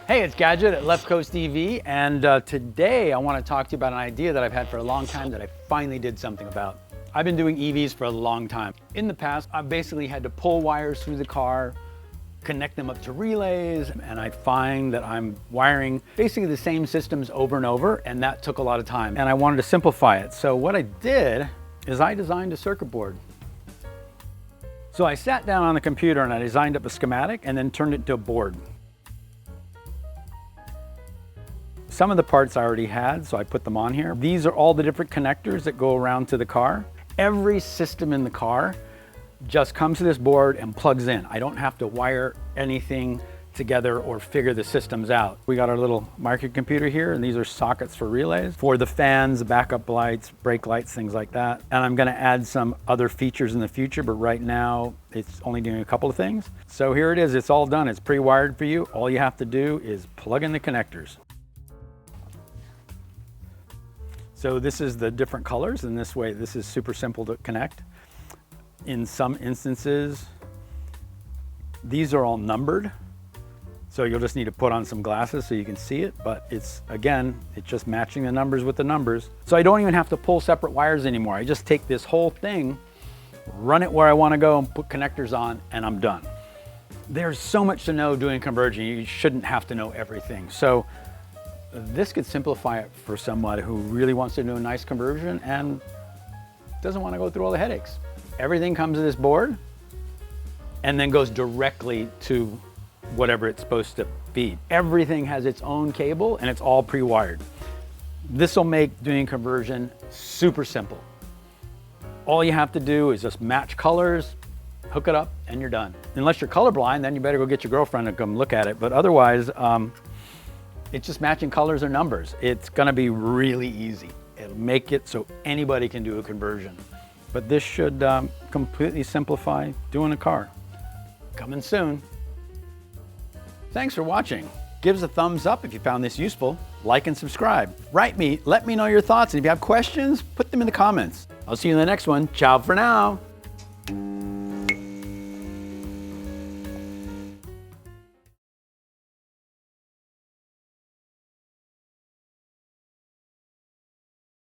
Hey, it's Gadget at Left Coast EV, and today I want to talk to you about an idea that I've had for a long time that I finally did something about. I've been doing EVs for a long time. In the past, I've basically had to pull wires through the car, connect them up to relays, and I find that I'm wiring basically the same systems over and over, and that took a lot of time. And I wanted to simplify it. So what I did is I designed a circuit board. So I sat down on the computer and I designed up a schematic and then turned it into a board. Some of the parts I already had, so I put them on here. These are all the different connectors that go around to the car. Every system in the car just comes to this board and plugs in. I don't have to wire anything together or figure the systems out. We got our little microcomputer here, and these are sockets for relays, for the fans, backup lights, brake lights, things like that. And I'm gonna add some other features in the future, but right now it's only doing a couple of things. So here it is, it's all done. It's pre-wired for you. All you have to do is plug in the connectors. So this is the different colors, and this way, this is super simple to connect. In some instances, these are all numbered. So you'll just need to put on some glasses so you can see it, but it's just matching the numbers with the numbers. So I don't even have to pull separate wires anymore. I just take this whole thing, run it where I want to go, and put connectors on, and I'm done. There's so much to know doing conversion. You shouldn't have to know everything. So this could simplify it for someone who really wants to do a nice conversion and doesn't want to go through all the headaches. Everything comes to this board and then goes directly to whatever it's supposed to feed. Everything has its own cable and it's all pre-wired. This will make doing conversion super simple. All you have to do is just match colors, hook it up, and you're done. Unless you're colorblind, then you better go get your girlfriend to come look at it. But otherwise, it's just matching colors or numbers. It's gonna be really easy. It'll make it so anybody can do a conversion. But this should completely simplify doing a car. Coming soon. Thanks for watching. Give us a thumbs up if you found this useful. Like and subscribe. Write me, let me know your thoughts. And if you have questions, put them in the comments. I'll see you in the next one. Ciao for now.